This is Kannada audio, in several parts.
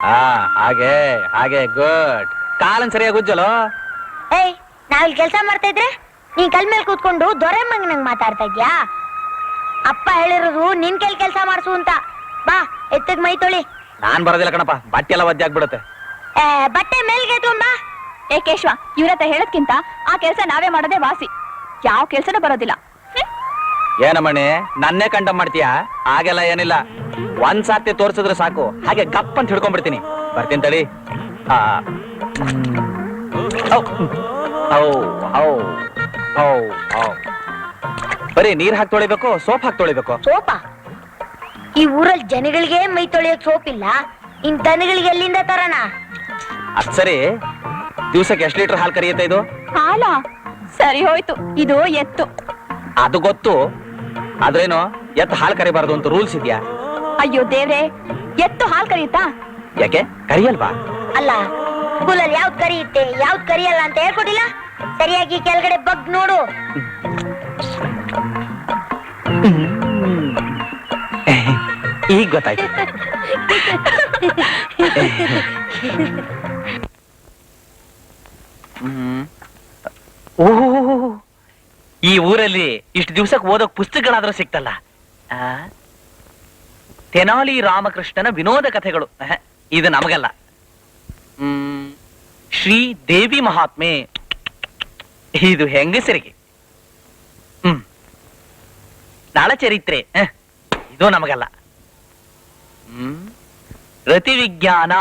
ಹಾಗೆ ಹಾಗೆ ಗುಡ್. ಕಾಲನ್ ಸರಿಯಾಗಿ ಉಜ್ಜಲು. ಏಯ್, ನಾವಿಲ್ಲಿ ಕೆಲಸ ಮಾಡ್ತಾ ಇದ್ರೆ ನೀನ್ ಕಲ್ ಮೇಲೆ ಕೂತ್ಕೊಂಡು ದೊರೆಮ್ಮಂಗ್ ನಂಗ್ ಮಾತಾಡ್ತಾ ಇದ್ಯಾ? ಅಪ್ಪ ಹೇಳಿರೋದು ನಿನ್ ಕೈಲಿ ಕೆಲಸ ಮಾಡ್ಸು ಅಂತ. ಬಾ, ಎತ್ತಗ್ ಮೈ ತೊಳಿ. ನಾನ್ ಬರೋದಿಲ್ಲ ಕಣಪ್ಪ, ಬಟ್ಟೆ ಎಲ್ಲ ಒದ್ದೆ ಆಗ್ಬಿಡುತ್ತೆ. ಬಟ್ಟೆ ಮೇಲ್ಗೆ ತುಂಬಾ. ಏ ಕೇಶವ, ಇವ್ರತ್ರ ಹೇಳದ್ಕಿಂತ ಆ ಕೆಲಸ ನಾವೇ ಮಾಡೋದೇ ವಾಸಿ. ಯಾವ ಕೆಲ್ಸನೂ ಬರೋದಿಲ್ಲ. ಏನಮ್ಮಣ್ಣಿ, ನನ್ನೇ ಕಂಡ ಮಾಡ್ತೀಯಾ? ಹಾಗೆಲ್ಲ ಏನಿಲ್ಲ, ಒಂದ್ಸಾತಿ ತೋರ್ಸಿದ್ರೆ ಸಾಕು, ಹಾಗೆ ಗಪ್ ಅಂತ ಹಿಡ್ಕೊಂಡ್ಬಿಡ್ತೀನಿ. ಬರ್ತೀನಿ ತಡಿ. ಬರೀ ನೀರ್ ಹಾಕಿ ತೊಳಿಬೇಕು, ಸೋಪ್ ಹಾಕಿ ತೊಳಿಬೇಕು? ಸೋಪ? ಈ ಊರಲ್ಲಿ ಜನಗಳಿಗೆ ಮೈ ತೊಳೆಯೋಕ್ ಸೋಪ್ ಇಲ್ಲ, ಇನ್ ದನಗಳಿಗೆ ಎಲ್ಲಿಂದ ತರೋಣ? ಅದ್ ಸರಿ, ದಿವ್ಸಕ್ಕೆ ಎಷ್ಟು ಲೀಟರ್ ಹಾಲು ಕರಿಯುತ್ತೆ ಇದು? ಹಾಲ? ಸರಿ ಹೋಯ್ತು, ಇದು ಎತ್ತು. ಅದು ಗೊತ್ತು, ಆದ್ರೇನು ಎತ್ತು ಹಾಲು ಕರಿಬಾರ್ದು ಅಂತ ರೂಲ್ಸ್ ಇದೆಯಾ? ಅಯ್ಯೋ ದೇವ್ರೆ, ಎತ್ತು ಹಾಲ್ ಕರಿಯುತ್ತಾ? ಯಾಕೆ ಕರಿಯಲ್ವಾ? ಅಲ್ಲ, ಸ್ಕೂಲಲ್ಲಿ ಯಾವ್ದು ಕರಿಯುತ್ತೆ ಯಾವ್ದು ಕರಿಯಲ್ಲ ಅಂತ ಹೇಳ್ಕೊಟ್ಟಿಲ್ಲ. ಸರಿಯಾಗಿ ಕೆಳಗಡೆ ಬಗ್ ನೋಡು. ಈಗ ಗೊತ್ತಾಯ್ತು. ಓಹ್, ಈ ಊರಲ್ಲಿ ಇಷ್ಟು ದಿವ್ಸಕ್ಕೆ ಓದೋಕ್ ಪುಸ್ತಕಗಳಾದ್ರೂ ಸಿಕ್ತಲ್ಲ. ತೆನಾಲಿ ರಾಮಕೃಷ್ಣನ ವಿನೋದ ಕಥೆಗಳು, ಇದು ನಮಗಲ್ಲ. ಶ್ರೀ ದೇವಿ ಮಹಾತ್ಮೆ, ಇದು ಹೆಂಗಸರಿಗೆ. ನಳಚರಿತ್ರೆ, ಇದು ನಮಗಲ್ಲ. ರತಿ ವಿಜ್ಞಾನ,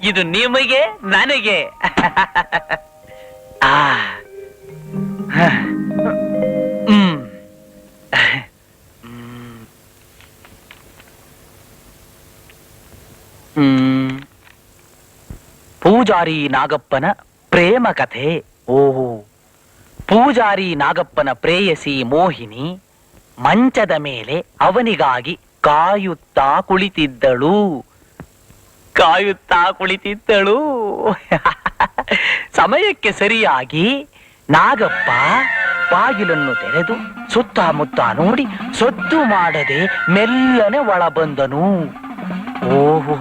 ಇದು ನಿಮಗೆ ನನಗೆ. ಪೂಜಾರಿ ನಾಗಪ್ಪನ ಪ್ರೇಮ ಕಥೆ. ಓಹೋ, ಪೂಜಾರಿ ನಾಗಪ್ಪನ ಪ್ರೇಯಸಿ ಮೋಹಿನಿ ಮಂಚದ ಮೇಲೆ ಅವನಿಗಾಗಿ ಕಾಯುತ್ತಾ ಕುಳಿತಿದ್ದಳು. ಸಮಯಕ್ಕೆ ಸರಿಯಾಗಿ ನಾಗಪ್ಪ ಬಾಗಿಲನ್ನು ತೆರೆದು ಸುತ್ತಮುತ್ತ ನೋಡಿ ಸದ್ದು ಮಾಡದೆ ಮೆಲ್ಲನೆ ಒಳ ಬಂದನು. ಓಹೋ,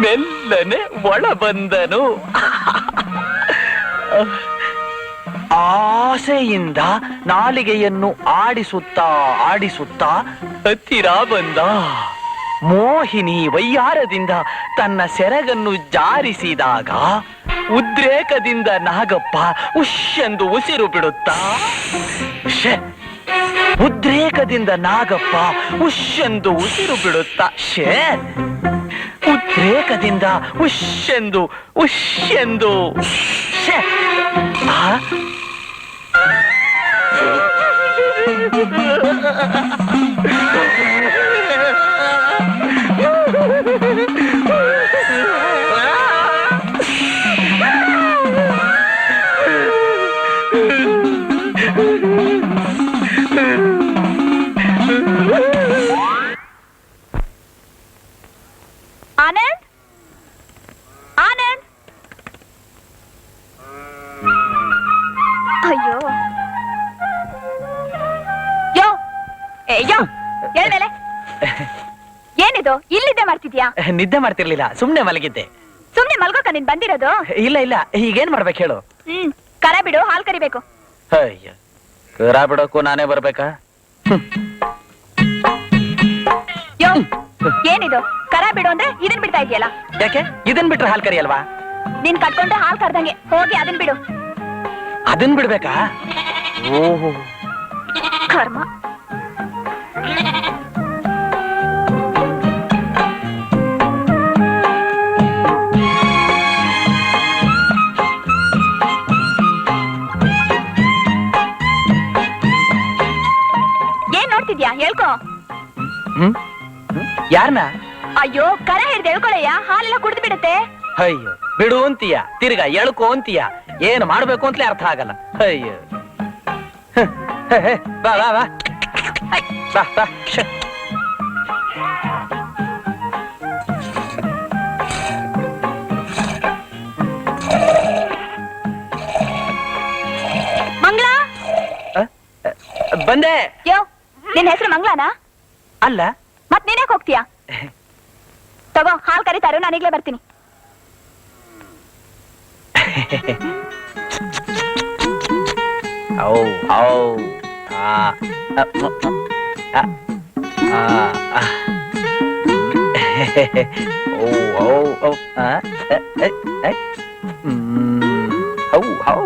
ಮೆಲ್ಲನೆ ಒಳ ಬಂದನು. ಆಸೆಯಿಂದ ನಾಲಿಗೆಯನ್ನು ಆಡಿಸುತ್ತಾ ಹತ್ತಿರ ಬಂದ. ಮೋಹಿನಿ ವಯ್ಯಾರದಿಂದ ತನ್ನ ಸೆರಗನ್ನು ಜಾರಿಸಿದಾಗ ಉದ್ರೇಕದಿಂದ ನಾಗಪ್ಪ ಉಶ್ಯೆಂದು ಉಸಿರು ಬಿಡುತ್ತಾ ಉದ್ರೇಕದಿಂದ ಉಶ್ಯೆಂದು ಆನಂದ್, ಆನಂದ್, ಅಯ್ಯೋ ಯೋ, ಯೋ ಹೇಳ್ಮೇಲೆ. ಏನಿದು, ಇಲ್ಲಿದ್ದೆ ಮಾಡ್ತಿದ್ಯಾ? ನಿದ್ದೆ ಮಾಡ್ತಿರ್ಲಿಲ್ಲ, ಸುಮ್ನೆ ಮಲಗಿದ್ದೆ. ಸುಮ್ನೆ ಮಲ್ಗೋಕ ನೀನ್ ಬಂದಿರೋದು? ಇಲ್ಲ, ಈಗೇನ್ ಮಾಡ್ಬೇಕು ಹೇಳು? ಕರ ಬಿಡು, ಹಾಲ್ ಕರಿಬೇಕು. ಅಯ್ಯ, ಕರ ಬಿಡೋಕು ನಾನೇ ಬರ್ಬೇಕಾ? ಯೋ, ಏನಿದು, ಕರ ಬಿಡು ಅಂದ್ರೆ ಇದನ್ ಬಿಡ್ತಾ ಇದೆಯಲ್ಲ? ಯಾಕೆ, ಇದನ್ ಬಿಟ್ರೆ ಹಾಲ್ ಕರಿಯಲ್ವಾ? ನೀನ್ ಕಟ್ಕೊಂಡ್ರೆ ಹಾಲ್ ಕರ್ದಂಗೆ, ಹೋಗಿ ಅದನ್ ಬಿಡು. ಅದನ್ ಬಿಡ್ಬೇಕಾ? ಓಹೋ, ಕರ್ಮ. ಏನ್ ನೋಡ್ತಿದ್ಯಾ, ಹೇಳ್ಕೊ. ಯಾರನ್ನ? ಅಯ್ಯೋ, ಕರ ಹಿಡ್ದು ಹೇಳ್ಕೊಳಯ್ಯ, ಹಾಲೆಲ್ಲ ಕುಡ್ದು ಬಿಡುತ್ತೆ. ಅಯ್ಯೋ, ಬಿಡು ಅಂತೀಯ, ತಿರ್ಗಾ ಎಳ್ಕೋ ಅಂತೀಯ, ಏನ್ ಮಾಡ್ಬೇಕು ಅಂತಲೇ ಅರ್ಥ ಆಗಲ್ಲ. ಅಯ್ಯೋ, ಬಾ ಬಾ ಬಾ ಬಾ ಬಾ. ಮಂಗಳ, ಬಂದೆ. ಯೋ, ನಿನ್ ಹೆಸರು ಮಂಗಳನಾ? ಅಲ್ಲ, ಮತ್ ನೀನ್ಯಾಕ್ ಹೋಗ್ತೀಯಾ? ತಗೋ ಹಾಲ್ ಕರೀತಾರೋ ನಾನೀಗ್ಲೇ ಬರ್ತೀನಿ. ಔ ಔ ಆ ಓ ಓ ಓ ಔ ಔ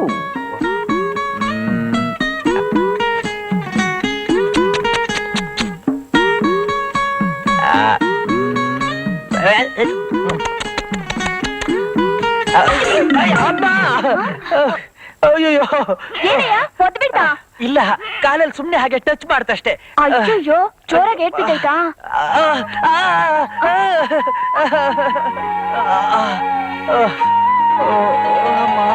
ಅಯ್ಯೋ ಏನಯ್ಯ ಹೊತ್ತು ಬಿಡ್ತಾ? ಇಲ್ಲ, ಕಾಲಲ್ಲಿ ಸುಮ್ನೆ ಹಾಗೆ ಟಚ್ ಮಾಡ್ತಷ್ಟೇ. ಅಯ್ಯೋ ಜೋರಾಗಿ ಏಟ್ಬಿಟ್ಟೈತಾ? ಅಮ್ಮ